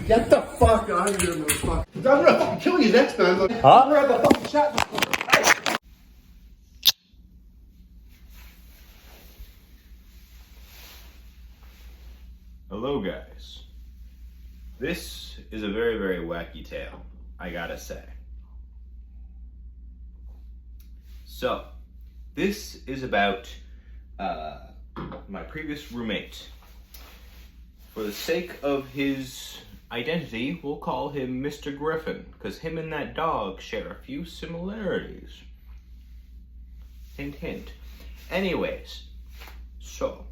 Get the fuck out of here, motherfucker. I'm gonna fucking kill you next time. Huh? We're at the fucking chat. Hello guys. This is a very, very wacky tale, I gotta say. So, this is about my previous roommate. For the sake of his identity, we'll call him Mr. Griffin, because him and that dog share a few similarities. Hint, hint. Anyways, so,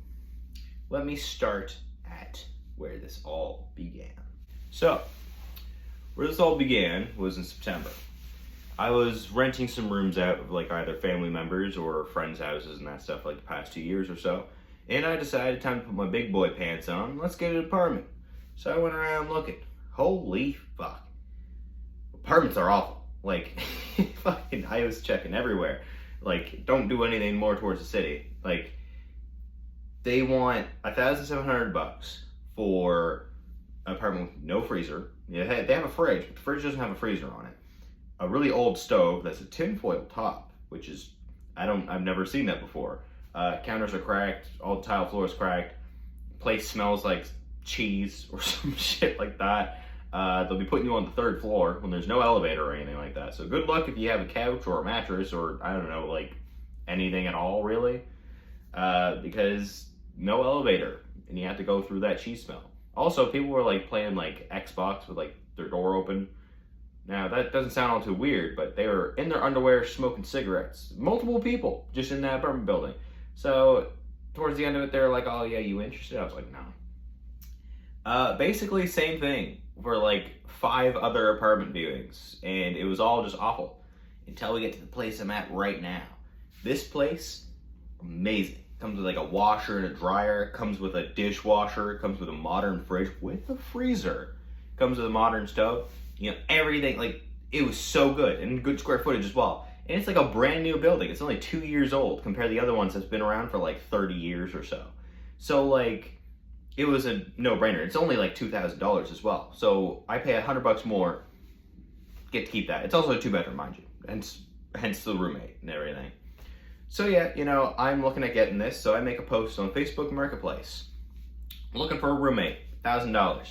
let me start at where this all began. So, where this all began was in September. I was renting some rooms out of like either family members or friends' houses and that stuff like the past 2 years or so. And I decided time to put my big boy pants on. Let's get an apartment. So I went around looking. Holy fuck. Apartments are awful. Like, fucking, I was checking everywhere. Like, don't do anything more towards the city. Like, they want $1,700 for an apartment with no freezer. Yeah, they have a fridge, but the fridge doesn't have a freezer on it. A really old stove that's a tinfoil top, which is, I've never seen that before. Counters are cracked, all the tile floor is cracked. Place smells like cheese or some shit like that. They'll be putting you on the 3rd floor when there's no elevator or anything like that. So good luck if you have a couch or a mattress or, I don't know, like anything at all really. Because no elevator and you have to go through that cheese smell. Also, people were like playing like Xbox with like their door open. Now that doesn't sound all too weird, but they were in their underwear smoking cigarettes. Multiple people just in that apartment building. So towards the end of it, they're like, "Oh yeah, you interested?" I was like, "No." Basically, same thing for like 5 other apartment viewings, and it was all just awful until we get to the place I'm at right now. This place, amazing. Comes with like a washer and a dryer. Comes with a dishwasher. Comes with a modern fridge with a freezer. Comes with a modern stove. You know, everything. Like, it was so good and good square footage as well. And it's like a brand new building. It's only 2 years old compared to the other ones that's been around for like 30 years or so. So like, it was a no-brainer. It's only like $2,000 as well. So I pay $100 more, get to keep that. It's also a 2-bedroom, mind you. Hence the roommate and everything. So yeah, you know, I'm looking at getting this. So I make a post on Facebook Marketplace. I'm looking for a roommate, $1,000.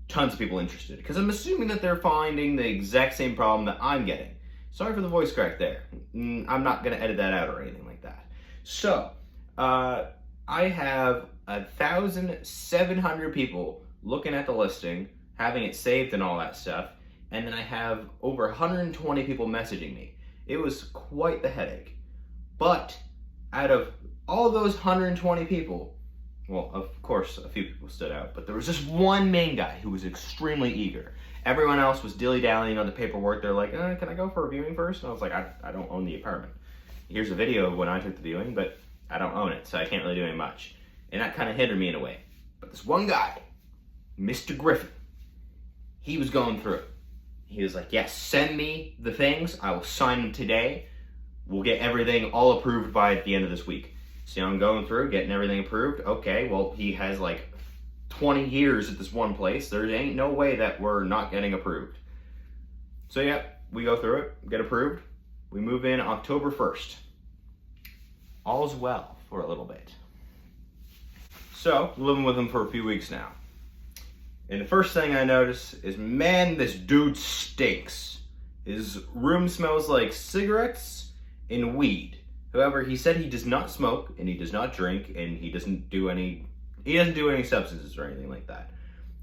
Tons of people interested because I'm assuming that they're finding the exact same problem that I'm getting. Sorry for the voice crack there. I'm not going to edit that out or anything like that. So, I have 1,700 people looking at the listing, having it saved and all that stuff, and then I have over 120 people messaging me. It was quite the headache. But out of all those 120 people, well, of course, a few people stood out, but there was just one main guy who was extremely eager. Everyone else was dilly-dallying on the paperwork. They're like, can I go for a viewing first? And I was like, I don't own the apartment. Here's a video of when I took the viewing, but I don't own it, so I can't really do any much. And that kind of hindered me in a way. But this one guy, Mr. Griffin, he was going through it. He was like, yes, send me the things. I will sign them today. We'll get everything all approved by the end of this week. So I'm going through, getting everything approved. Okay, well, he has like 20 years at this one place. There ain't no way that we're not getting approved. So yeah, we go through it, get approved. We move in October 1st. All's well for a little bit. So, living with him for a few weeks now. And the first thing I notice is, man, this dude stinks. His room smells like cigarettes and weed. However, he said he does not smoke and he does not drink and he doesn't do any substances or anything like that.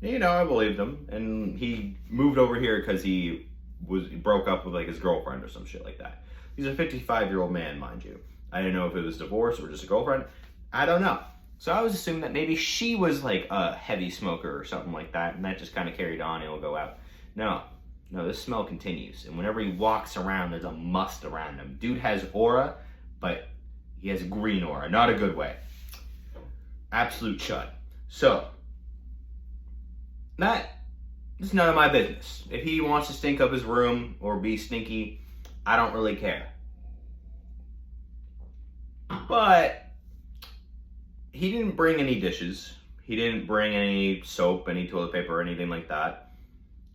And, you know, I believed him, and he moved over here because he broke up with like his girlfriend or some shit like that. He's a 55-year-old man, mind you. I didn't know if it was divorce or just a girlfriend. I don't know. So I was assuming that maybe she was like a heavy smoker or something like that, and that just kind of carried on and he'll go out. No, this smell continues. And whenever he walks around, there's a must around him. Dude has aura, but he has a green aura, not a good way. Absolute chud. So, it's none of my business. If he wants to stink up his room or be stinky, I don't really care. But he didn't bring any dishes. He didn't bring any soap, any toilet paper, or anything like that.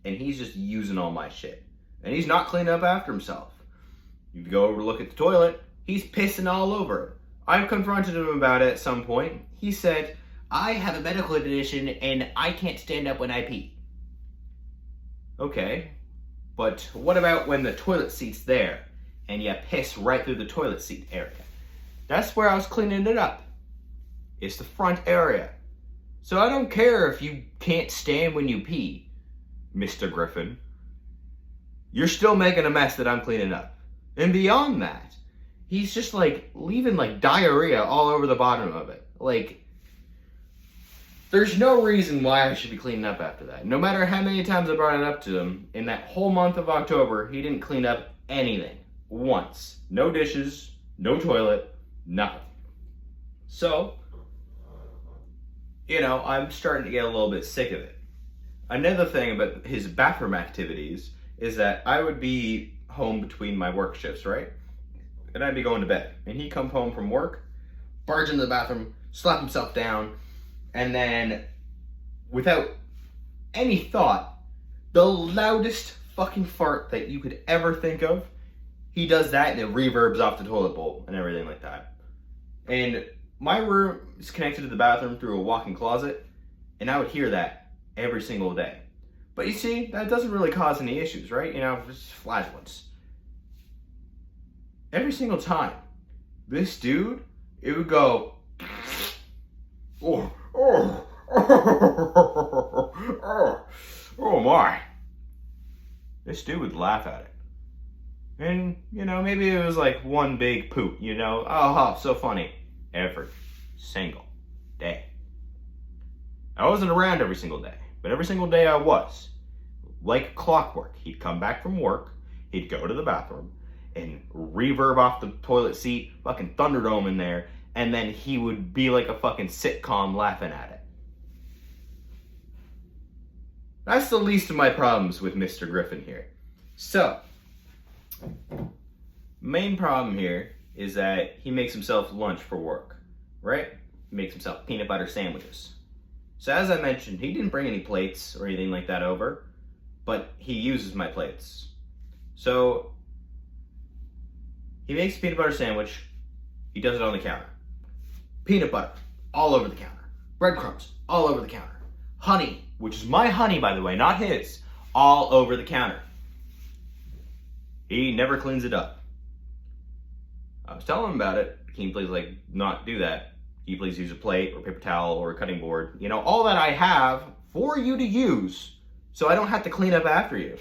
And he's just using all my shit. And he's not cleaning up after himself. You go over to look at the toilet, he's pissing all over it. I've confronted him about it at some point. He said, I have a medical condition and I can't stand up when I pee. Okay, but what about when the toilet seat's there and you piss right through the toilet seat area? That's where I was cleaning it up. It's the front area. So I don't care if you can't stand when you pee, Mr. Griffin. You're still making a mess that I'm cleaning up. And beyond that, he's just like leaving like diarrhea all over the bottom of it. Like, there's no reason why I should be cleaning up after that. No matter how many times I brought it up to him, in that whole month of October, he didn't clean up anything. Once. No dishes, no toilet, nothing. So, you know, I'm starting to get a little bit sick of it. Another thing about his bathroom activities is that I would be home between my work shifts, right? And I'd be going to bed. And he'd come home from work, barge into the bathroom, slap himself down, and then, without any thought, the loudest fucking fart that you could ever think of, he does that and it reverbs off the toilet bowl and everything like that. And my room is connected to the bathroom through a walk-in closet, and I would hear that every single day. But you see, that doesn't really cause any issues, right? You know, it's flatulence. Every single time, this dude, it would go, oh my. This dude would laugh at it. And, you know, maybe it was like one big poop, you know, oh, so funny. Every single day. I wasn't around every single day, but every single day I was. Like clockwork. He'd come back from work, he'd go to the bathroom, and reverb off the toilet seat, fucking Thunderdome in there, and then he would be like a fucking sitcom laughing at it. That's the least of my problems with Mr. Griffin here. So, main problem here is that he makes himself lunch for work, right? He makes himself peanut butter sandwiches. So as I mentioned, he didn't bring any plates or anything like that over, but he uses my plates. So he makes a peanut butter sandwich, he does it on the counter. Peanut butter, all over the counter. Breadcrumbs, all over the counter. Honey, which is my honey by the way, not his, all over the counter. He never cleans it up. I was telling him about it. Can you please not do that? Can you please use a plate or paper towel or a cutting board? You know, all that I have for you to use so I don't have to clean up after you.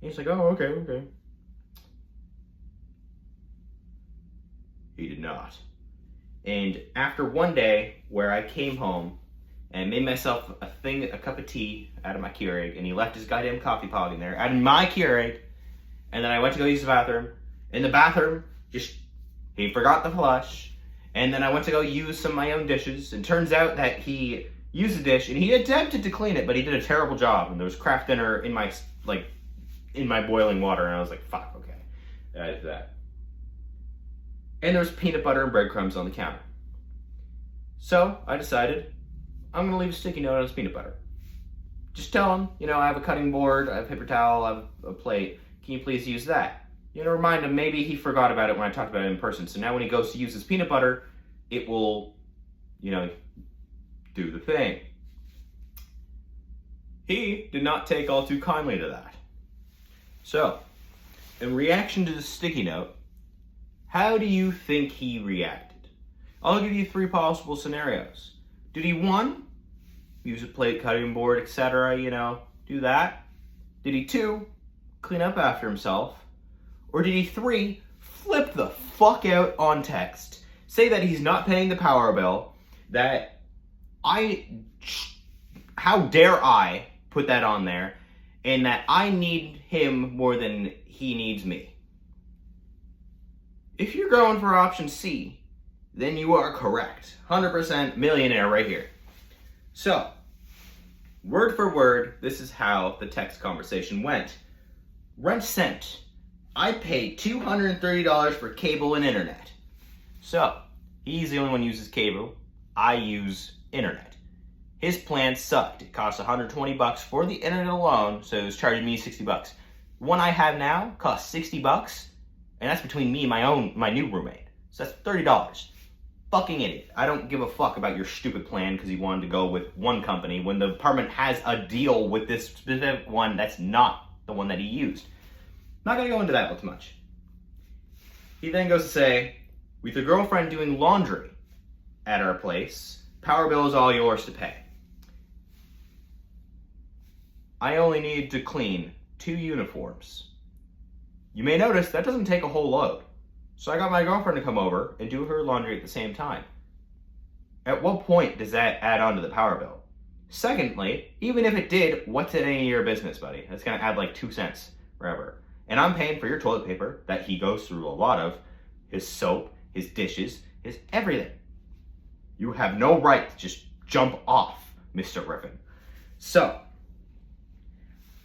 He's like, oh, okay. He did not. And after one day where I came home and made myself a cup of tea out of my Keurig, and he left his goddamn coffee pot in there, out of my Keurig, and then I went to go use the bathroom. In the bathroom, he forgot the flush, and then I went to go use some of my own dishes, and turns out that he used the dish, and he attempted to clean it, but he did a terrible job, and there was Kraft Dinner in my boiling water, and I was like, fuck, okay, that is that. And there was peanut butter and breadcrumbs on the counter. So, I decided, I'm gonna leave a sticky note on his peanut butter. Just tell him, you know, I have a cutting board, I have paper towel, I have a plate, can you please use that? You know, remind him, maybe he forgot about it when I talked about it in person, so now when he goes to use his peanut butter, it will, you know, do the thing. He did not take all too kindly to that. So, in reaction to the sticky note, how do you think he reacted? I'll give you 3 possible scenarios. Did he, 1, use a plate, cutting board, etc., you know, do that? Did he, 2, clean up after himself? Or did he, 3, flip the fuck out on text, say that he's not paying the power bill, that how dare I put that on there, and that I need him more than he needs me? If you're going for option C, then you are correct. 100% millionaire right here. So, word for word, this is how the text conversation went. Rent sent. I paid $230 for cable and internet. So, he's the only one who uses cable. I use internet. His plan sucked. It cost $120 for the internet alone, so it was charging me $60. The one I have now costs $60, and that's between me and my new roommate. So that's $30. Fucking idiot. I don't give a fuck about your stupid plan because you wanted to go with one company when the apartment has a deal with this specific one that's not the one that he used. Not gonna go into that too much. He then goes to say, with your girlfriend doing laundry at our place, power bill is all yours to pay. I only need to clean 2 uniforms. You may notice that doesn't take a whole load. So I got my girlfriend to come over and do her laundry at the same time. At what point does that add on to the power bill? Secondly, even if it did, what's it any of your business, buddy? That's gonna add like 2 cents forever. And I'm paying for your toilet paper that he goes through a lot of, his soap, his dishes, his everything. You have no right to just jump off, Mr. Griffin. So,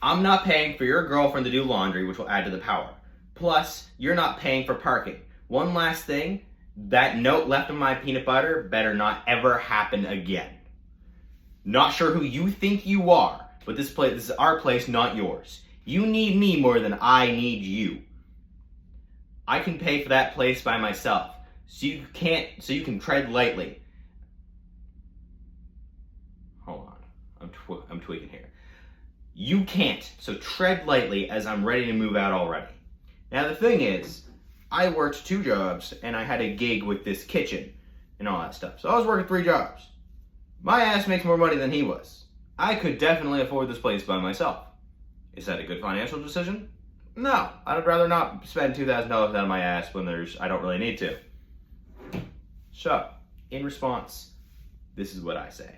I'm not paying for your girlfriend to do laundry, which will add to the power. Plus, you're not paying for parking. One last thing, that note left on my peanut butter better not ever happen again. Not sure who you think you are, but this is our place, not yours. You need me more than I need you. I can pay for that place by myself, so you can tread lightly. Hold on, I'm tweaking here. You can't, so tread lightly as I'm ready to move out already. Now the thing is, I worked 2 jobs and I had a gig with this kitchen and all that stuff. So I was working 3 jobs. My ass makes more money than he was. I could definitely afford this place by myself. Is that a good financial decision? No, I'd rather not spend $2,000 out of my ass when I don't really need to. So, in response, this is what I say.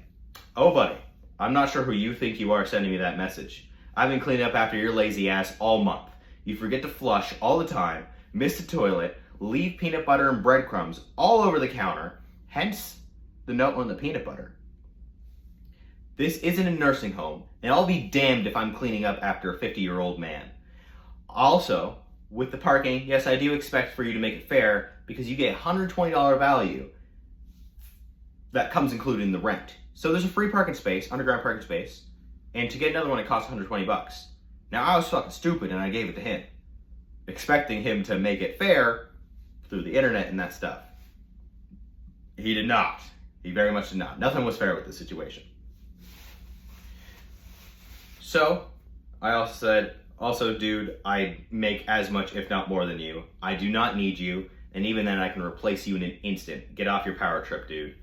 Oh buddy, I'm not sure who you think you are sending me that message. I've been cleaning up after your lazy ass all month. You forget to flush all the time, miss the toilet, leave peanut butter and breadcrumbs all over the counter, hence the note on the peanut butter. This isn't a nursing home, and I'll be damned if I'm cleaning up after a 50-year-old man. Also, with the parking, yes, I do expect for you to make it fair because you get $120 value that comes included in the rent. So there's a free parking space, underground parking space, and to get another one it costs $120. Now I was fucking stupid and I gave it to him, expecting him to make it fair through the internet and that stuff. He did not. He very much did not. Nothing was fair with the situation. So, I also said, dude, I make as much, if not more than you. I do not need you, and even then I can replace you in an instant. Get off your power trip, dude.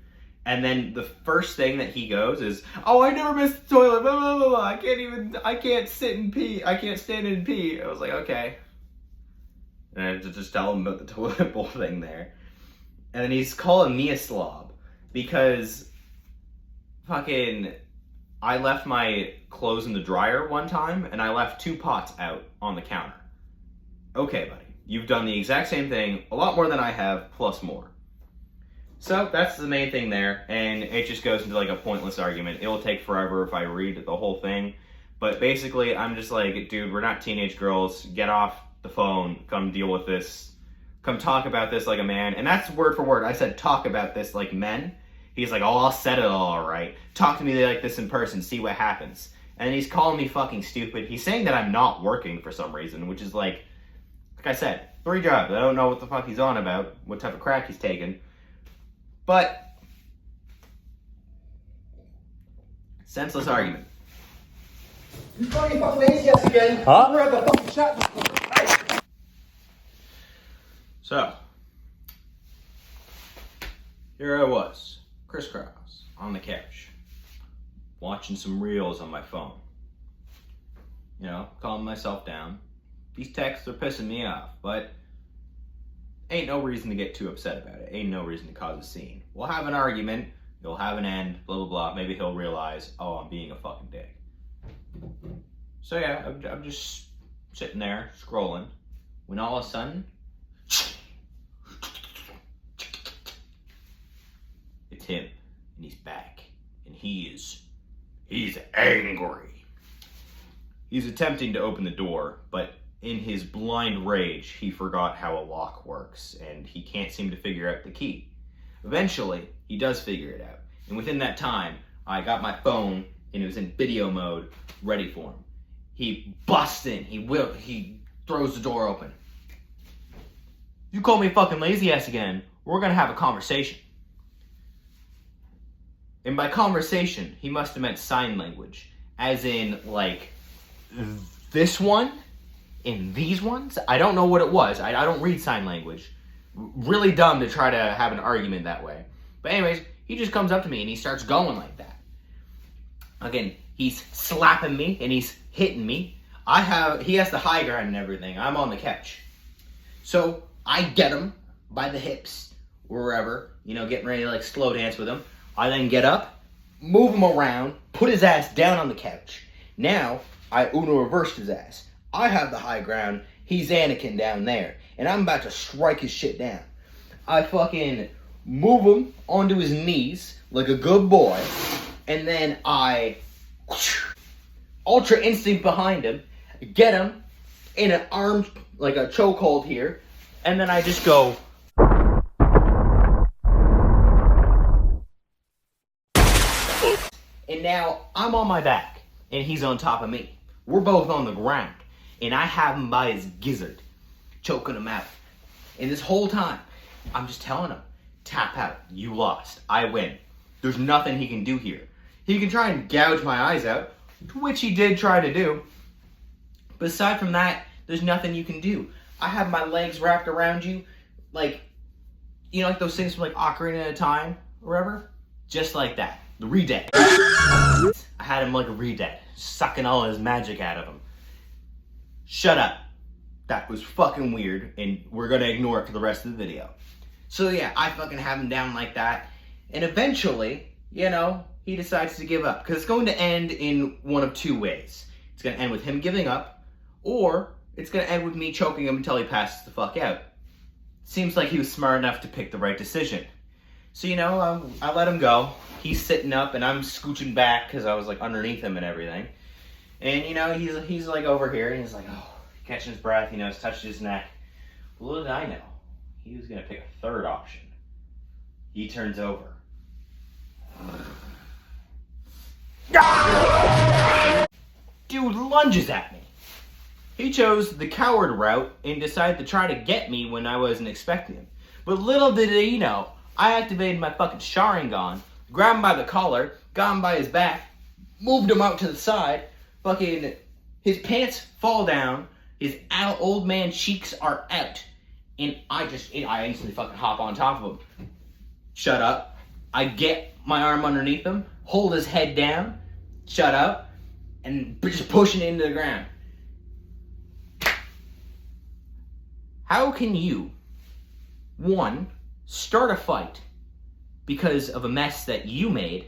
And then the first thing that he goes is, oh, I never missed the toilet, blah, blah, blah, blah. I can't sit and pee. I can't stand and pee. I was like, okay. And I had to just tell him about the toilet bowl thing there. And then he's calling me a slob because fucking I left my clothes in the dryer one time and I left 2 pots out on the counter. Okay, buddy, you've done the exact same thing, a lot more than I have, plus more. So that's the main thing there, and it just goes into like a pointless argument. It'll take forever if I read the whole thing, but basically I'm just like, dude, we're not teenage girls, get off the phone, come deal with this, come talk about this like a man. And that's word for word, I said talk about this like men. He's like, oh, I'll set it all right. Talk to me like this in person, see what happens. And he's calling me fucking stupid. He's saying that I'm not working for some reason, which is like I said, 3 jobs. I don't know what the fuck he's on about, what type of crack he's taking. But, senseless argument. You call your fucking idiots again. Huh? We're at the fucking chat. So, here I was, crisscross, on the couch, watching some reels on my phone. You know, calming myself down. These texts are pissing me off, but ain't no reason to get too upset about it. Ain't no reason to cause a scene. We'll have an argument, it'll have an end, blah, blah, blah. Maybe he'll realize, oh, I'm being a fucking dick. So yeah, I'm just sitting there, scrolling, when all of a sudden, it's him, and he's back, and he's angry. He's attempting to open the door, but in his blind rage, he forgot how a lock works, and he can't seem to figure out the key. Eventually, he does figure it out, and within that time, I got my phone and it was in video mode, ready for him. He busts in. He throws the door open. You call me a fucking lazy ass again, we're gonna have a conversation. And by conversation, he must have meant sign language. As in, like, this one and these ones. I don't know what it was. I don't read sign language. Really dumb to try to have an argument that way. But anyways, he just comes up to me and he starts going like that. Again, he's slapping me and he's hitting me. He has the high ground and everything. I'm on the couch. So I get him by the hips, wherever, getting ready to like slow dance with him. I then get up, move him around, put his ass down on the couch. Now, I Uno reversed his ass. I have the high ground, he's Anakin down there, and I'm about to strike his shit down. I fucking move him onto his knees like a good boy, and then I Ultra Instinct behind him, get him in an arm, like a chokehold here, and then I just go. And now I'm on my back, and he's on top of me. We're both on the ground, and I have him by his gizzard, choking him out. And this whole time, I'm just telling him, tap out, you lost, I win. There's nothing he can do here. He can try and gouge my eyes out, which he did try to do. But aside from that, there's nothing you can do. I have my legs wrapped around you, like, like those things from like Ocarina of Time, or whatever? Just like that. The Redead. I had him like a Redead, sucking all his magic out of him. Shut up. That was fucking weird, and we're gonna ignore it for the rest of the video. So yeah, I fucking have him down like that, and eventually, he decides to give up. Because it's going to end in one of two ways. It's gonna end with him giving up, or it's gonna end with me choking him until he passes the fuck out. Seems like he was smart enough to pick the right decision. So, I let him go. He's sitting up, and I'm scooching back because I was, like, underneath him and everything. And, he's like, over here, and he's like, catching his breath, he's touched his neck. Little did I know, he was going to pick a third option. He turns over. Dude lunges at me. He chose the coward route and decided to try to get me when I wasn't expecting him. But little did he know, I activated my fucking Sharingan, grabbed him by the collar, got him by his back, moved him out to the side, fucking, his pants fall down, his old man cheeks are out, and I instantly fucking hop on top of him. Shut up. I get my arm underneath him, hold his head down, shut up, and just pushing it into the ground. How can you, one, start a fight because of a mess that you made,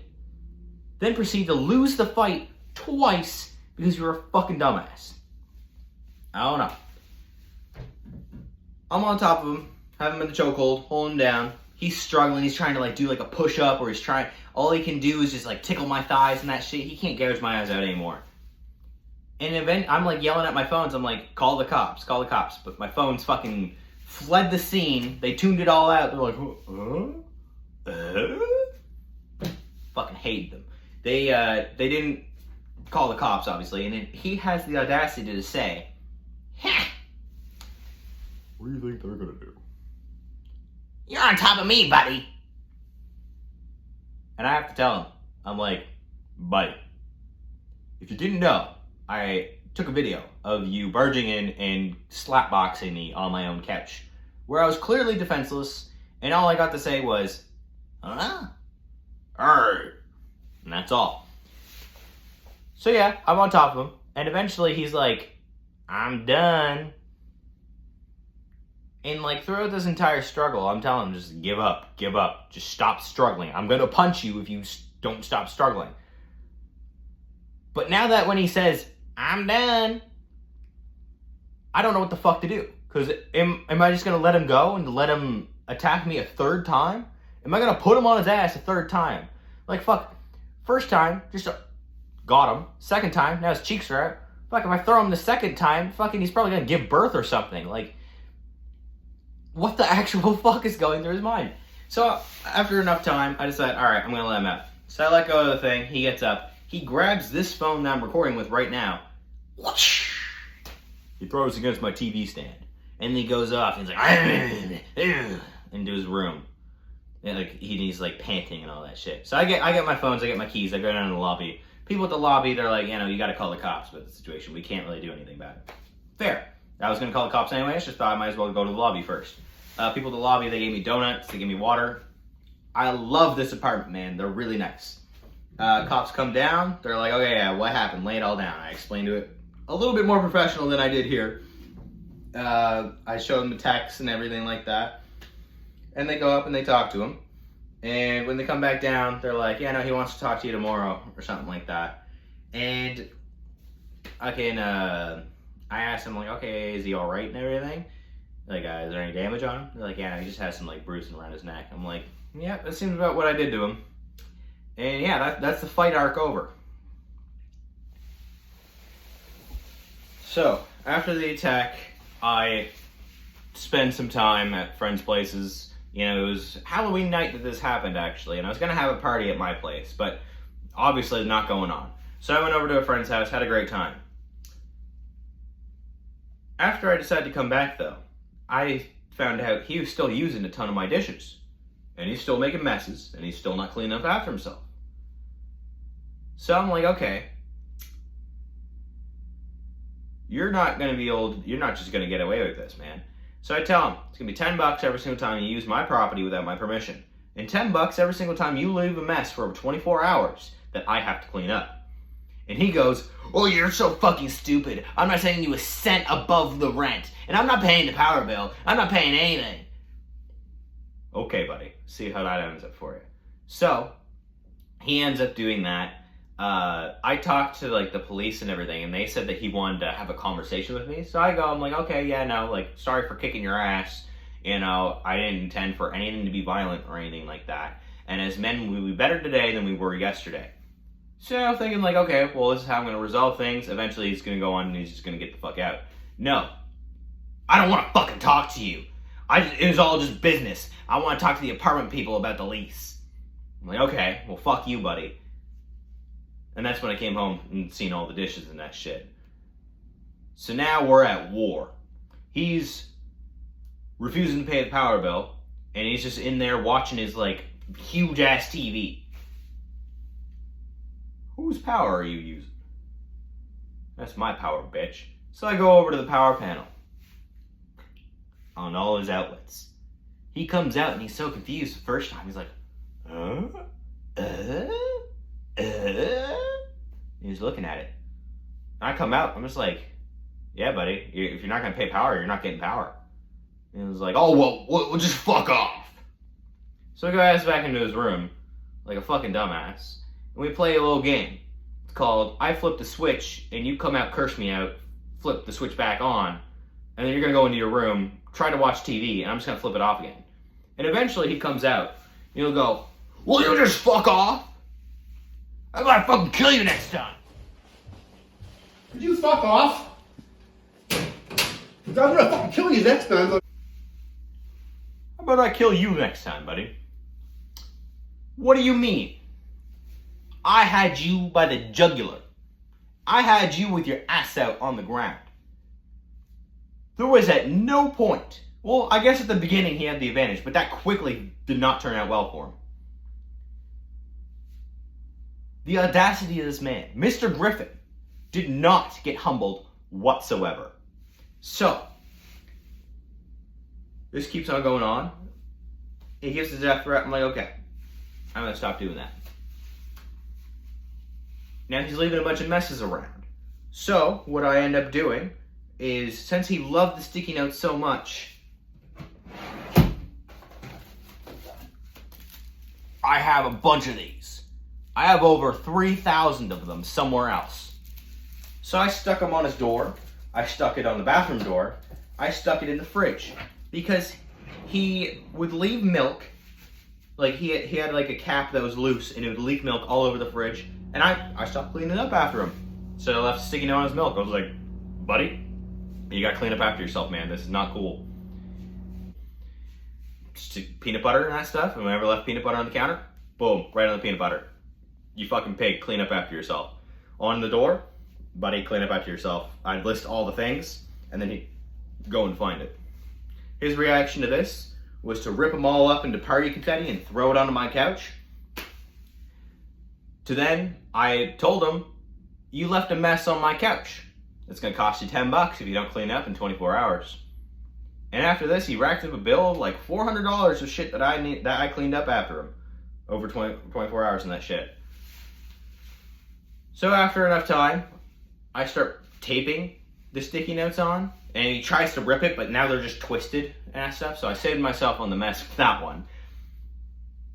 then proceed to lose the fight twice because you're a fucking dumbass? I don't know. I'm on top of him, have him in the chokehold, hold him down. He's struggling, he's trying to do a push-up, or all he can do is just tickle my thighs and that shit. He can't gouge my eyes out anymore. And I'm yelling at my phones, I'm like, call the cops. But my phone's fucking fled the scene. They tuned it all out. They're like, fucking hate them. They didn't call the cops, obviously, and then he has the audacity to say, what do you think they're gonna do? You're on top of me, buddy. And I have to tell him, I'm like, buddy, if you didn't know, I took a video of you barging in and slapboxing me on my own couch, where I was clearly defenseless, and all I got to say was, and that's all. So yeah, I'm on top of him, and eventually he's like, I'm done. And throughout this entire struggle, I'm telling him, just give up, just stop struggling. I'm gonna punch you if you don't stop struggling. But now that when he says, I'm done, I don't know what the fuck to do. Because am I just gonna let him go and let him attack me a third time? Am I gonna put him on his ass a third time? Fuck, first time, just got him. Second time, now his cheeks are out. Fuck, if I throw him the second time, fucking he's probably gonna give birth or something. What the actual fuck is going through his mind? So, after enough time, I decided, alright, I'm gonna let him out. So I let go of the thing. He gets up. He grabs this phone that I'm recording with right now. He throws it against my TV stand. And then he goes off. And he's like, into his room. And like he's like panting and all that shit. So I get my phones, I get my keys, I go down to the lobby. People at the lobby, they're like, you gotta call the cops about the situation. We can't really do anything about it. Fair. I was gonna call the cops anyway. I just thought I might as well go to the lobby first. People at the lobby, they gave me donuts, they gave me water. I love this apartment, man. They're really nice. Cops come down. They're like, okay, yeah, what happened? Lay it all down. I explained to it a little bit more professional than I did here. I showed them the text and everything like that. And they go up and they talk to him. And when they come back down, they're like, yeah, no, he wants to talk to you tomorrow or something like that. And I asked him, like, okay, is he all right and everything? Like, is there any damage on him? They're like, yeah, no, he just has some, like, bruising around his neck. I'm like, yeah, that seems about what I did to him. And yeah, that's the fight arc over. So, after the attack, I spent some time at friends' places. It was Halloween night that this happened, actually, and I was going to have a party at my place, but obviously not going on. So I went over to a friend's house, had a great time. After I decided to come back, though, I found out he was still using a ton of my dishes. And he's still making messes, and he's still not cleaning up after himself. So I'm like, okay, you're not just going to get away with this, man. So I tell him, it's going to be $10 every single time you use my property without my permission. And $10 every single time you leave a mess for over 24 hours that I have to clean up. And he goes, oh, you're so fucking stupid. I'm not sending you a cent above the rent. And I'm not paying the power bill. I'm not paying anything. Okay, buddy. See how that ends up for you. So, he ends up doing that. I talked to, like, the police and everything, and they said that he wanted to have a conversation with me. So I'm like, okay, yeah, no, like, sorry for kicking your ass. I didn't intend for anything to be violent or anything like that. And as men, we'll be better today than we were yesterday. So I'm thinking, like, okay, well, this is how I'm going to resolve things. Eventually, he's going to go on and he's just going to get the fuck out. No. I don't want to fucking talk to you. It was all just business. I want to talk to the apartment people about the lease. I'm like, okay, well, fuck you, buddy. And that's when I came home and seen all the dishes and that shit. So now we're at war. He's refusing to pay the power bill, and he's just in there watching his, like, huge-ass TV. Whose power are you using? That's my power, bitch. So I go over to the power panel on all his outlets. He comes out and he's so confused the first time. He's like, And he's looking at it. And I come out, I'm just like, yeah, buddy, if you're not going to pay power, you're not getting power. And he was like, oh, well, just fuck off. So I go ass back into his room, like a fucking dumbass, and we play a little game. It's called I Flip the Switch, and you come out, curse me out, flip the switch back on, and then you're going to go into your room, try to watch TV, and I'm just going to flip it off again. And eventually he comes out, and he'll go, will you just fuck off? I'm going to fucking kill you next time. Could you fuck off? I'm gonna fucking kill you next time. How about I kill you next time, buddy? What do you mean? I had you by the jugular. I had you with your ass out on the ground. There was at no point, well, I guess at the beginning he had the advantage, but that quickly did not turn out well for him. The audacity of this man, Mr. Griffin, did not get humbled whatsoever. So, this keeps on going on. He gives the death threat. I'm like, okay, I'm going to stop doing that. Now he's leaving a bunch of messes around. So, what I end up doing is, since he loved the sticky notes so much, I have a bunch of these. I have over 3,000 of them somewhere else. So I stuck them on his door. I stuck it on the bathroom door. I stuck it in the fridge. Because he would leave milk. Like, he had like a cap that was loose, and it would leak milk all over the fridge. And I stopped cleaning up after him. So I left sticky note on his milk. I was like, buddy, you gotta clean up after yourself, man. This is not cool. Just peanut butter and that stuff. And whenever I left peanut butter on the counter, boom, right on the peanut butter. you fucking pig, clean up after yourself. On the door, buddy, clean up after yourself. I'd list all the things, and then he'd go and find it. His reaction to this was to rip them all up into party confetti and throw it onto my couch. To then, I told him, you left a mess on my couch. It's gonna cost you $10 if you don't clean up in 24 hours. And after this, he racked up a bill of like $400 of shit that I cleaned up after him. Over 24 hours in that shit. So after enough time, I start taping the sticky notes on, and he tries to rip it, but now they're just twisted and stuff, so I saved myself on the mess with that one.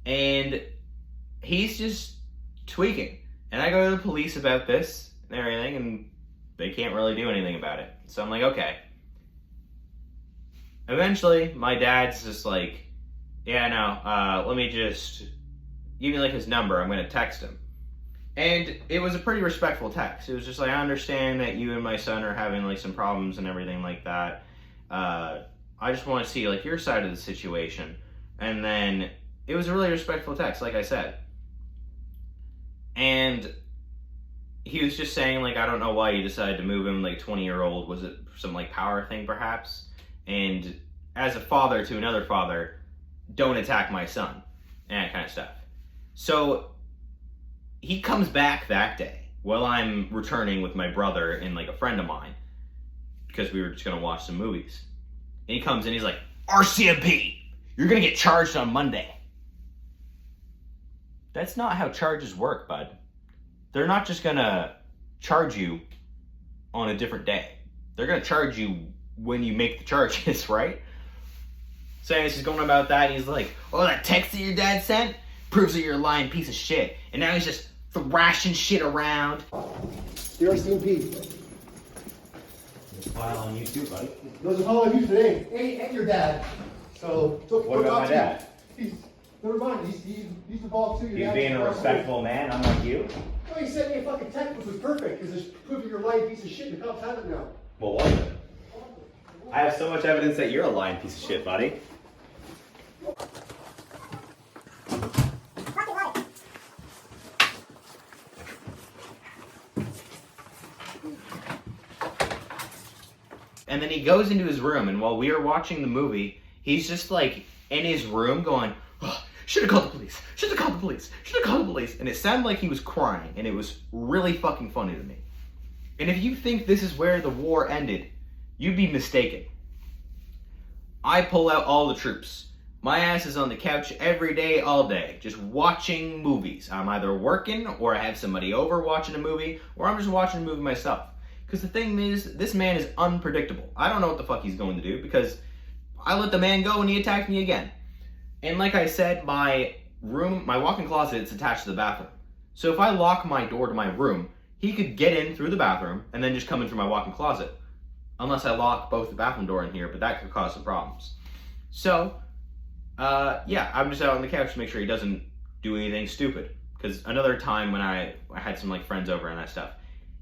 And he's just tweaking. And I go to the police about this and everything, and they can't really do anything about it. So I'm like, okay. Eventually, my dad's just like, yeah, no, let me just give me like his number, I'm gonna text him. And it was a pretty respectful text. It was just like, I understand that you and my son are having like some problems and everything like that. I just want to see like your side of the situation. And then it was a really respectful text, like I said. And he was just saying like, I don't know why you decided to move him, like 20-year-old. Was it some like power thing perhaps? And as a father to another father, don't attack my son. And that kind of stuff. So he comes back that day while I'm returning with my brother and like a friend of mine because we were just gonna watch some movies. And he comes in, he's like, RCMP, you're gonna get charged on Monday. That's not how charges work, bud. They're not just gonna charge you on a different day. They're gonna charge you when you make the charges, right? So anyways, he's going about that, and he's like, oh, that text that your dad sent proves that you're a lying piece of shit. And now he's just thrashing shit around. The RCMP. File on YouTube, buddy. Those are following you today. Hey, and your dad. So, What about my dad? Never mind. He's involved too. He's being a respectful man, unlike you. No, he sent me a fucking text which was perfect because it's proving you're a lying piece of shit and the cops have it now. What was it? I have so much evidence that you're a lying piece of shit, buddy. And then he goes into his room, and while we are watching the movie, he's just like in his room going, oh, should have called the police, should have called the police, should have called the police. And it sounded like he was crying, and it was really fucking funny to me. And if you think this is where the war ended, you'd be mistaken. I pull out all the troops. My ass is on the couch every day, all day, just watching movies. I'm either working, or I have somebody over watching a movie, or I'm just watching a movie myself. Because the thing is, this man is unpredictable. I don't know what the fuck he's going to do, because I let the man go and he attacked me again. And like I said, my room, my walk-in closet, it's attached to the bathroom. So if I lock my door to my room, he could get in through the bathroom and then just come in through my walk-in closet. Unless I lock both the bathroom door in here, but that could cause some problems. So, yeah, I'm just out on the couch to make sure he doesn't do anything stupid. Because another time when I had some like friends over and that stuff,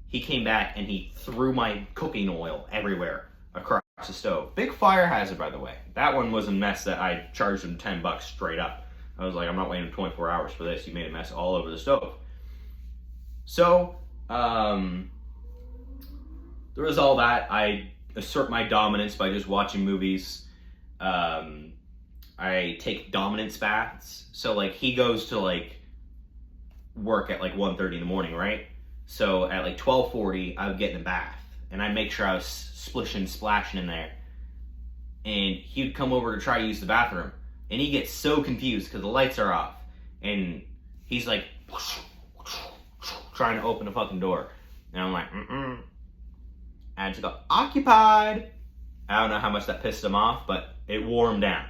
he came back and he threw my cooking oil everywhere across the stove. Big fire hazard, by the way. That one was a mess that I charged him $10 straight up. I was like, I'm not waiting 24 hours for this. You made a mess all over the stove. So, there was all that. I assert my dominance by just watching movies. I take dominance baths. So, like, he goes to, like, work at, like, 1:30 in the morning, right? So, at, like, 12:40, I would get in the bath. And I'd make sure I was splishing, splashing in there. And he'd come over to try to use the bathroom. And he gets so confused because the lights are off. And he's, like, trying to open the fucking door. And I'm like, I had to go, occupied. I don't know how much that pissed him off, but it wore him down.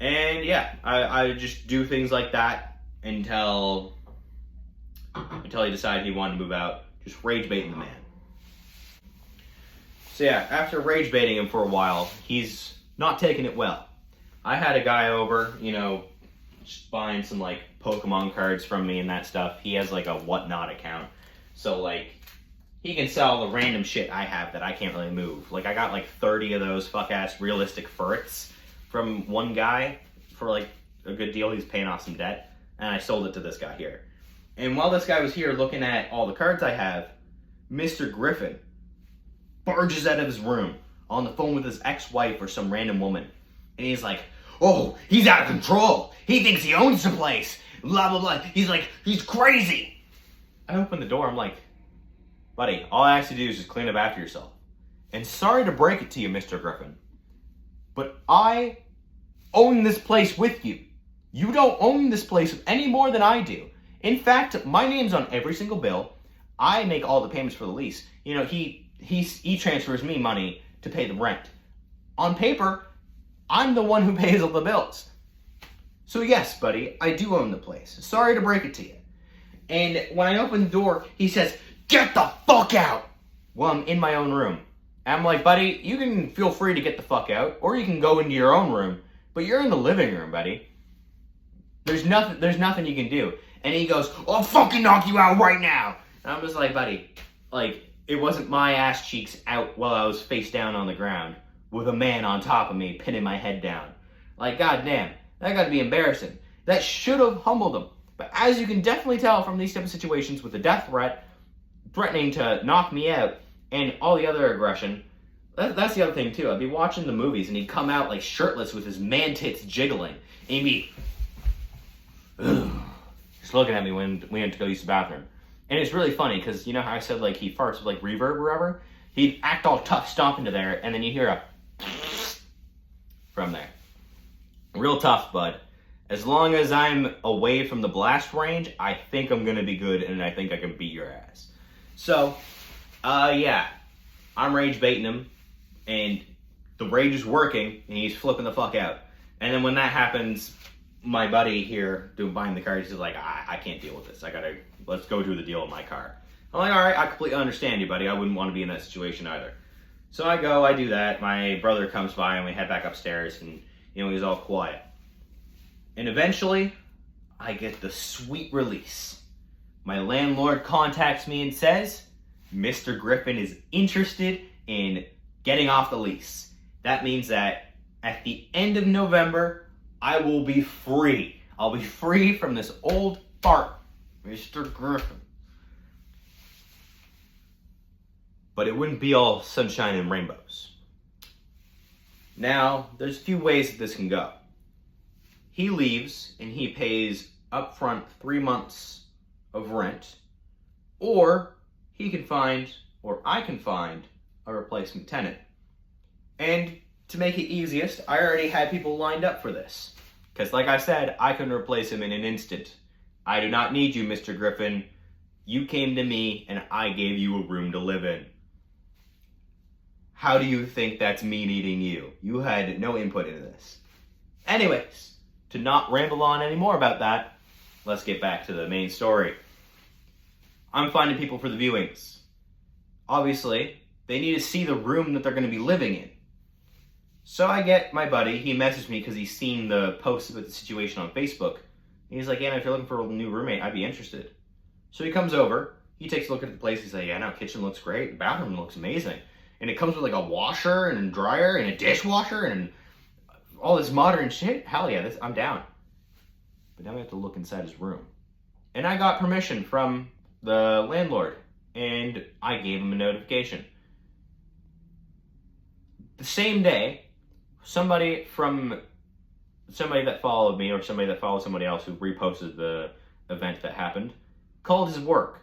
And yeah, I just do things like that until he decided he wanted to move out. Just rage baiting the man. So yeah, after rage baiting him for a while, he's not taking it well. I had a guy over, you know, just buying some like Pokemon cards from me and that stuff. He has like a Whatnot account. So like, he can sell the random shit I have that I can't really move. Like I got like 30 of those fuck-ass realistic furrets from one guy for like a good deal. He's paying off some debt. and I sold it to this guy here. And while this guy was here looking at all the cards I have, Mr. Griffin barges out of his room on the phone with his ex-wife or some random woman. And he's like, oh, he's out of control. He thinks he owns the place. Blah, blah, blah. He's like, he's crazy. I open the door. I'm like, buddy, all I ask you to do is just clean up after yourself. And sorry to break it to you, Mr. Griffin, but I own this place with you. You don't own this place any more than I do. In fact, my name's on every single bill. I make all the payments for the lease. You know, he transfers me money to pay the rent. On paper, I'm the one who pays all the bills. So yes, buddy, I do own the place. Sorry to break it to you. And when I open the door, he says, get the fuck out! Well, I'm in my own room. And I'm like, buddy, you can feel free to get the fuck out, or you can go into your own room, but you're in the living room, buddy. There's nothing you can do. And he goes, I'll fucking knock you out right now! And I'm just like, buddy, like, it wasn't my ass cheeks out while I was face down on the ground with a man on top of me pinning my head down. Like, goddamn, that gotta be embarrassing. That should have humbled him. But as you can definitely tell from these type of situations with a death threat, threatening to knock me out, and all the other aggression, that's the other thing too. I'd be watching the movies and he'd come out like shirtless with his man tits jiggling. And he'd be just looking at me when we went to go use the bathroom. And it's really funny because you know how I said like he farts with like reverb or whatever? He'd act all tough, stomp into there, and then you hear a from there. Real tough, bud. As long as I'm away from the blast range, I think I'm gonna be good, and I think I can beat your ass. So, yeah, I'm rage baiting him, and the rage is working, and he's flipping the fuck out. And then when that happens, my buddy here doing buying the cards is like, I can't deal with this. Let's go do the deal in my car. I'm like, all right, I completely understand you, buddy. I wouldn't want to be in that situation either. So I do that. My brother comes by, and we head back upstairs, and you know he's all quiet. And eventually, I get the sweet release. My landlord contacts me and says, Mr. Griffin is interested in getting off the lease. That means that at the end of November, I will be free. I'll be free from this old fart, Mr. Griffin. But it wouldn't be all sunshine and rainbows. Now, there's a few ways that this can go. He leaves and he pays upfront 3 months of rent, or he can find, or I can find, a replacement tenant. And to make it easiest, I already had people lined up for this. Because like I said, I can replace him in an instant. I do not need you, Mr. Griffin. You came to me and I gave you a room to live in. How do you think that's me needing you? You had no input into this. Anyways, to not ramble on anymore about that, let's get back to the main story. I'm finding people for the viewings. Obviously, they need to see the room that they're going to be living in. So I get my buddy, he messaged me because he's seen the post about the situation on Facebook. And he's like, yeah, if you're looking for a new roommate, I'd be interested. So he comes over, he takes a look at the place, he's like, yeah, no, kitchen looks great, the bathroom looks amazing. And it comes with like a washer and a dryer and a dishwasher and all this modern shit. Hell yeah, I'm down. But now we have to look inside his room. And I got permission from the landlord, and I gave him a notification. The same day, somebody that followed me, or somebody that followed somebody else who reposted the event that happened, called his work.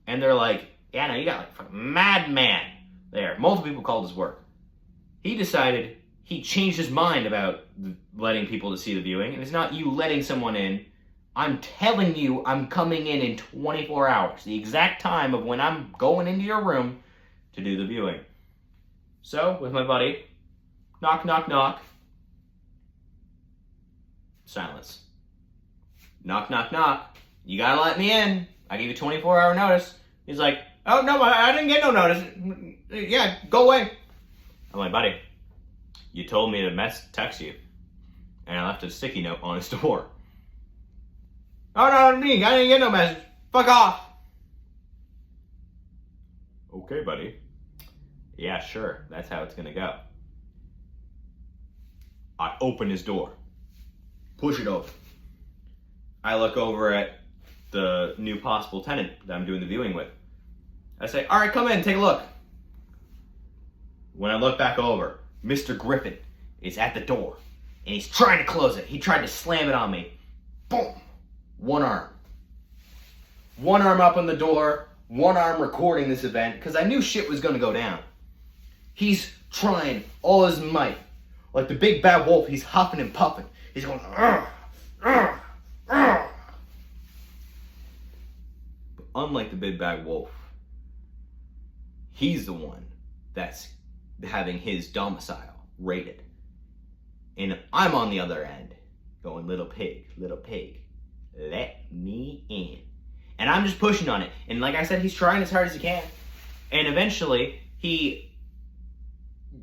And they're like, yeah, no, you got like a fucking madman there. Multiple people called his work. He decided he changed his mind about letting people to see the viewing, and it's not you letting someone in. I'm telling you I'm coming in 24 hours, the exact time of when I'm going into your room to do the viewing. So, with my buddy, knock, knock, knock. Silence. Knock, knock, knock. You gotta let me in. I gave you 24-hour notice. He's like, oh, no, I didn't get no notice. Yeah, go away. I'm like, buddy, you told me to text you. And I left a sticky note on his door. Oh, no, me. I didn't get no message. Fuck off. Okay, buddy. Yeah, sure. That's how it's gonna go. I open his door. Push it open. I look over at the new possible tenant that I'm doing the viewing with. I say, all right, come in, take a look. When I look back over, Mr. Griffin is at the door, and he's trying to close it. He tried to slam it on me. Boom! One arm. One arm up on the door, one arm recording this event, because I knew shit was going to go down. He's trying all his might. Like the big bad wolf, he's huffing and puffing. He's going, "Argh, argh, argh." But unlike the big bad wolf, he's the one that's having his domicile raided. And I'm on the other end, going, little pig, let me in. And I'm just pushing on it. And like I said, he's trying as hard as he can. And eventually, he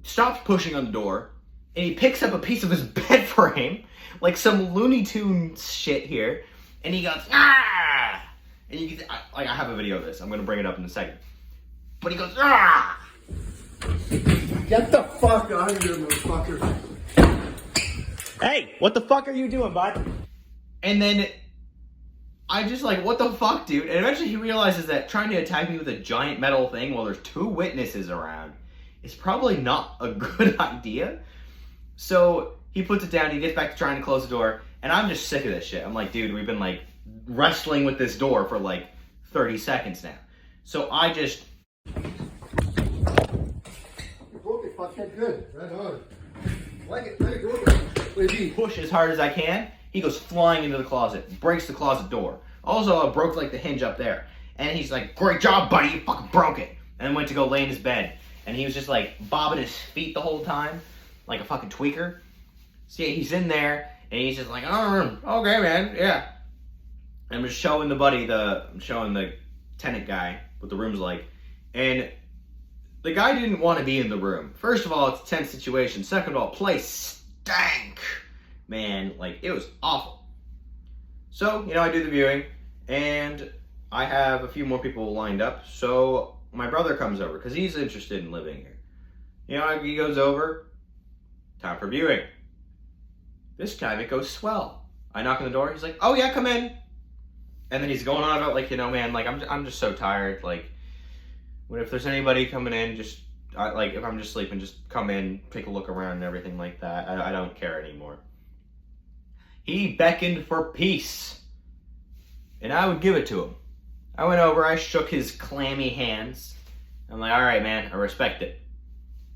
stops pushing on the door, and he picks up a piece of his bed frame, like some Looney Tunes shit here, and he goes, ah! And you can, I have a video of this. I'm going to bring it up in a second. But he goes, ah! Get the fuck out of here, motherfucker. Hey, what the fuck are you doing, bud? And then I just like, what the fuck, dude? And eventually he realizes that trying to attack me with a giant metal thing while there's 2 witnesses around is probably not a good idea. So he puts it down, he gets back to trying to close the door, and I'm just sick of this shit. I'm like, dude, we've been like wrestling with this door for like 30 seconds now. So I just... You broke it, fuckhead. Good. Right on. Like it. Let it go. Wait, push as hard as I can. He goes flying into the closet, breaks the closet door. Also, I broke like the hinge up there. And he's like, great job, buddy, you fucking broke it. And then went to go lay in his bed. And he was just like bobbing his feet the whole time, like a fucking tweaker. So yeah, he's in there, and he's just like, oh, okay, man, yeah. And I'm just showing I'm showing the tenant guy what the room's like. And the guy didn't want to be in the room. First of all, it's a tense situation. Second of all, place stank. Man, like, it was awful. So, I do the viewing, and I have a few more people lined up. So my brother comes over, because he's interested in living here. He goes over, time for viewing. This time it goes swell. I knock on the door, he's like, oh yeah, come in. And then he's going on about, like, man, like, I'm just so tired, like, what if there's anybody coming in, just, like, if I'm just sleeping, just come in, take a look around and everything like that. I don't care anymore. He beckoned for peace, and I would give it to him. I went over, I shook his clammy hands. I'm like, all right, man, I respect it.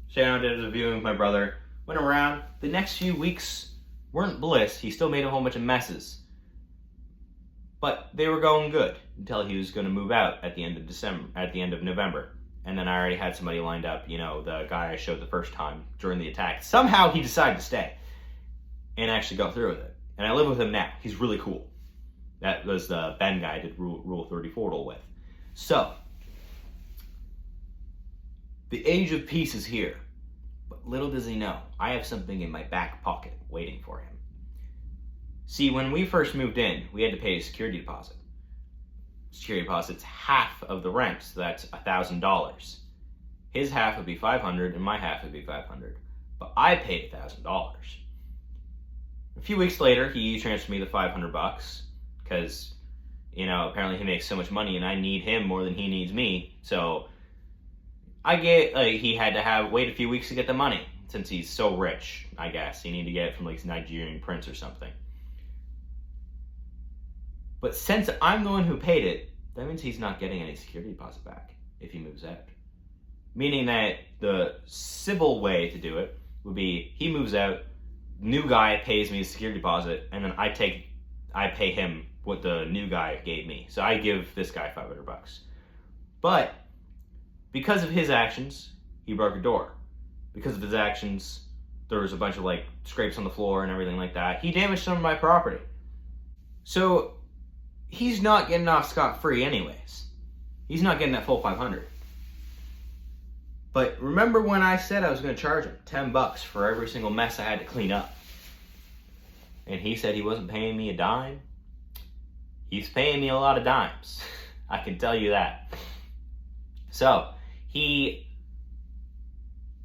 Shannon did a viewing with my brother, went around. The next few weeks weren't bliss. He still made a whole bunch of messes. But they were going good until he was going to move out at the end of November. And then I already had somebody lined up, the guy I showed the first time during the attack. Somehow he decided to stay and actually go through with it. And I live with him now. He's really cool. That was the Ben guy I did Rule 34 with. So, the age of peace is here. But little does he know, I have something in my back pocket waiting for him. See, when we first moved in, we had to pay a security deposit. Security deposit's half of the rent, so that's $1,000. His half would be $500, and my half would be $500. But I paid $1,000. A few weeks later, he transferred me the $500 because, apparently he makes so much money, and I need him more than he needs me. So he had to wait a few weeks to get the money since he's so rich. I guess he needed to get it from like Nigerian prince or something. But since I'm the one who paid it, that means he's not getting any security deposit back if he moves out. Meaning that the civil way to do it would be he moves out, new guy pays me the security deposit, and then I pay him what the new guy gave me. So I give this guy $500. But because of his actions, he broke a door. Because of his actions, there was a bunch of like scrapes on the floor and everything like that. He damaged some of my property. So he's not getting off scot-free anyways. He's not getting that full $500. But remember when I said I was going to charge him $10 for every single mess I had to clean up? And he said he wasn't paying me a dime? He's paying me a lot of dimes. I can tell you that. So, he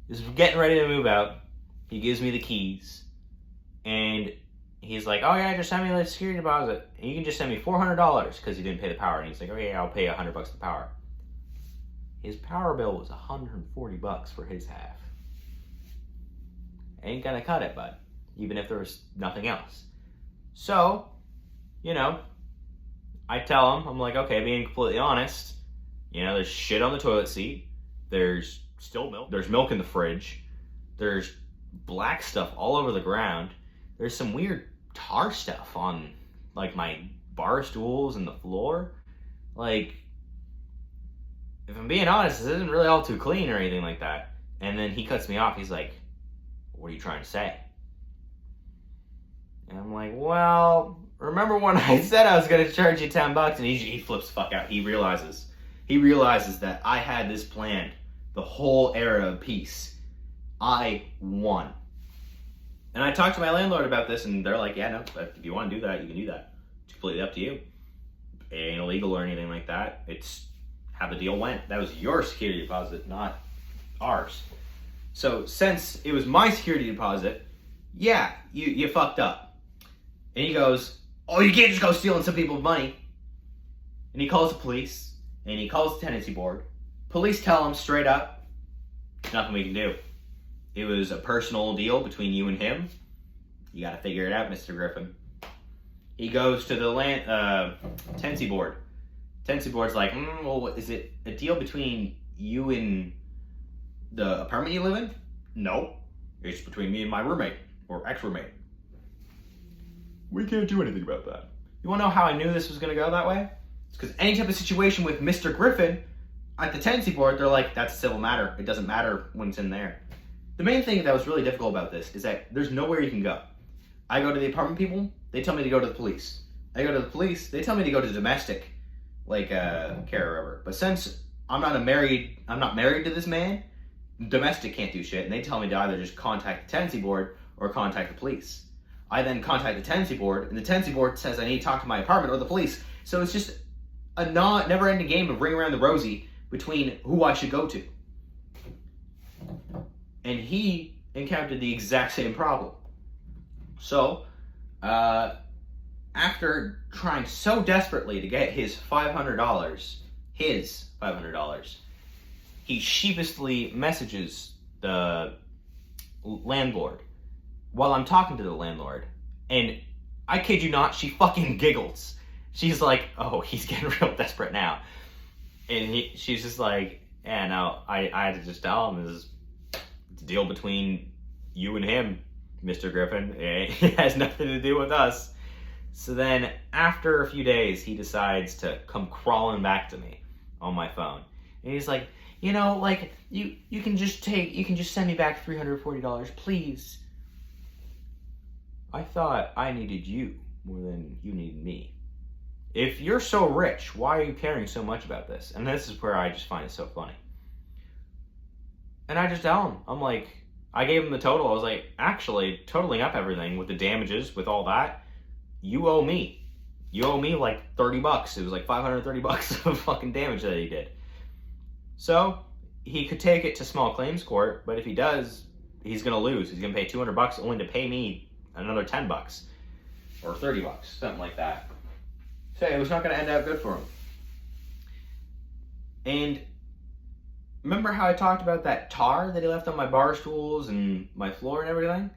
is getting ready to move out. He gives me the keys. And he's like, oh yeah, just send me the security deposit. And you can just send me $400 because he didn't pay the power. And he's like, okay, I'll pay $100 the power. His power bill was $140 for his half. Ain't gonna cut it, bud. Even if there was nothing else. So, you know, I tell him, I'm like, okay, being completely honest, you know, there's shit on the toilet seat. There's still milk. There's milk in the fridge. There's black stuff all over the ground. There's some weird tar stuff on, like, my bar stools and the floor. Like, if I'm being honest, this isn't really all too clean or anything like that. And then he cuts me off. He's like, what are you trying to say? And I'm like, well, remember when I said I was going to charge you $10? And he flips the fuck out. He realizes that I had this planned the whole era of peace. I won. And I talked to my landlord about this, and they're like, yeah, no, if you want to do that, you can do that. It's completely up to you. It ain't illegal or anything like that. It's how the deal went. That was your security deposit, not ours. So since it was my security deposit, yeah, you fucked up. And he goes, oh, you can't just go stealing some people's money. And he calls the police, and he calls the tenancy board. Police tell him straight up, there's nothing we can do. It was a personal deal between you and him. You gotta figure it out, Mr. Griffin. He goes to the tenancy board. Tenancy board's like, well, is it a deal between you and the apartment you live in? No. It's between me and my roommate, or ex-roommate. We can't do anything about that. You wanna know how I knew this was gonna go that way? It's because any type of situation with Mr. Griffin at the tenancy board, they're like, that's a civil matter. It doesn't matter when it's in there. The main thing that was really difficult about this is that there's nowhere you can go. I go to the apartment people, they tell me to go to the police. I go to the police, they tell me to go to domestic, like care or whatever. But since I'm not married to this man, domestic can't do shit, and they tell me to either just contact the tenancy board or contact the police. I then contact the tenancy board, and the tenancy board says I need to talk to my apartment or the police. So it's just a never-ending game of ring around the rosy between who I should go to. And he encountered the exact same problem. So, after trying so desperately to get his $500, he sheepishly messages the landlord while I'm talking to the landlord. And I kid you not, she fucking giggles. She's like, oh, he's getting real desperate now. And she's just like, yeah, no, I had to just tell him this is a deal between you and him, Mr. Griffin. It has nothing to do with us. So then, after a few days, he decides to come crawling back to me on my phone. And he's like, you know, like, you can just send me back $340, please. I thought I needed you more than you needed me. If you're so rich, why are you caring so much about this? And this is where I just find it so funny. And I just tell him, I'm like, I gave him the total. I was like, actually, totaling up everything with the damages, with all that, you owe me. You owe me like $30. It was like $530 of fucking damage that he did. So he could take it to small claims court, but if he does, he's gonna lose. He's gonna pay $200 only to pay me another $10 or $30, something like that. So it was not gonna end out good for him. And remember how I talked about that tar that he left on my bar stools and my floor and everything?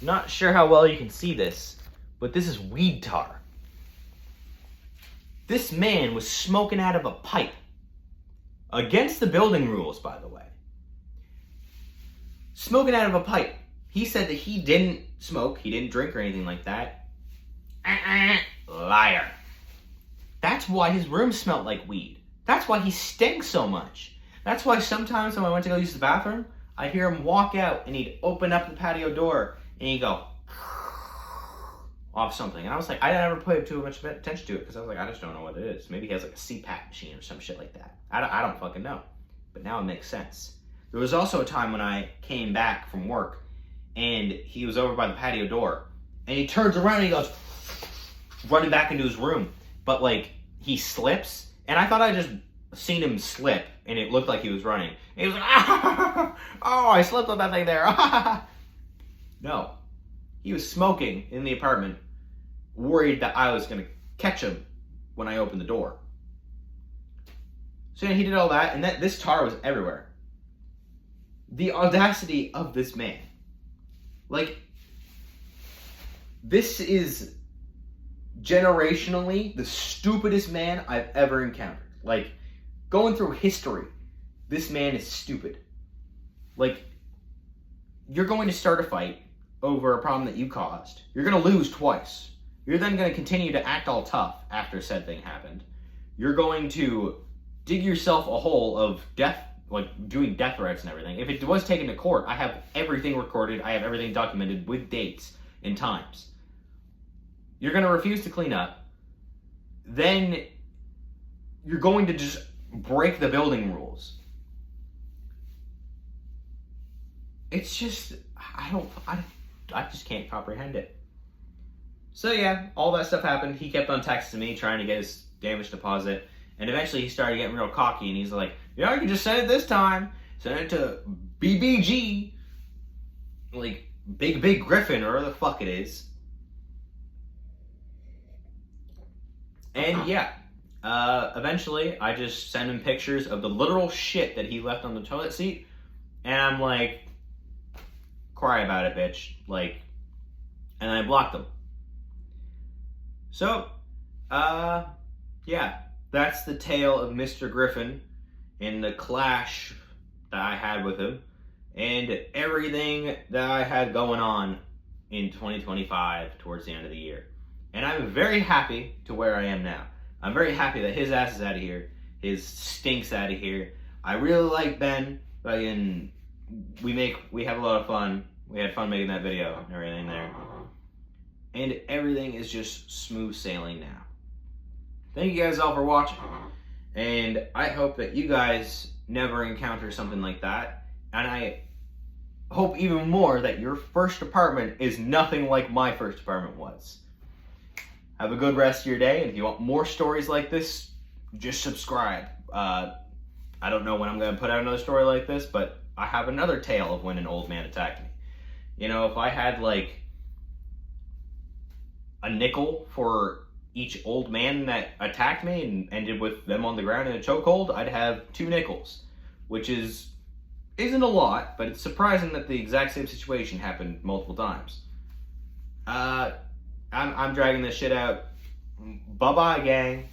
Not sure how well you can see this, but this is weed tar. This man was smoking out of a pipe. Against the building rules, by the way. Smoking out of a pipe. He said that he didn't smoke, he didn't drink or anything like that. Liar. That's why his room smelled like weed. That's why he stinks so much. That's why sometimes when I went to go use the bathroom, I'd hear him walk out and he'd open up the patio door and he'd go off something. And I was like, I never put too much attention to it because I was like, I just don't know what it is. Maybe he has like a CPAP machine or some shit like that. I don't fucking know. But now it makes sense. There was also a time when I came back from work and he was over by the patio door and he turns around and he goes running back into his room. But like he slips and I thought I just seen him slip and it looked like he was running. And he was like, ah, oh, I slipped on that thing there. No, he was smoking in the apartment, worried that I was gonna catch him when I opened the door. So he did all that, and this tar was everywhere. The audacity of this man. Like, this is generationally the stupidest man I've ever encountered. Like, going through history, this man is stupid. Like, you're going to start a fight over a problem that you caused. You're going to lose twice. You're then going to continue to act all tough after said thing happened. You're going to dig yourself a hole of death, like doing death threats and everything. If it was taken to court, I have everything recorded. I have everything documented with dates and times. You're going to refuse to clean up. Then you're going to just break the building rules. It's just, I just can't comprehend it. So yeah, all that stuff happened. He kept on texting me, trying to get his damage deposit. And eventually he started getting real cocky, and he's like, yeah, I can just send it this time. Send it to BBG. Like, Big Griffin, or whatever the fuck it is. And yeah, eventually I just sent him pictures of the literal shit that he left on the toilet seat. And I'm like, cry about it, bitch. Like, and I blocked him. So, yeah, that's the tale of Mr. Griffin and the clash that I had with him and everything that I had going on in 2025 towards the end of the year. And I'm very happy to where I am now. I'm very happy that his ass is out of here. His stink's out of here. I really like Ben. And we have a lot of fun. We had fun making that video and everything there. And everything is just smooth sailing now. Thank you guys all for watching. And I hope that you guys never encounter something like that. And I hope even more that your first apartment is nothing like my first apartment was. Have a good rest of your day. And if you want more stories like this, just subscribe. I don't know when I'm going to put out another story like this, but I have another tale of when an old man attacked me. You know, if I had like a nickel for each old man that attacked me and ended with them on the ground in a chokehold, I'd have 2 nickels, which isn't a lot, but it's surprising that the exact same situation happened multiple times. I'm dragging this shit out. Bye-bye, gang.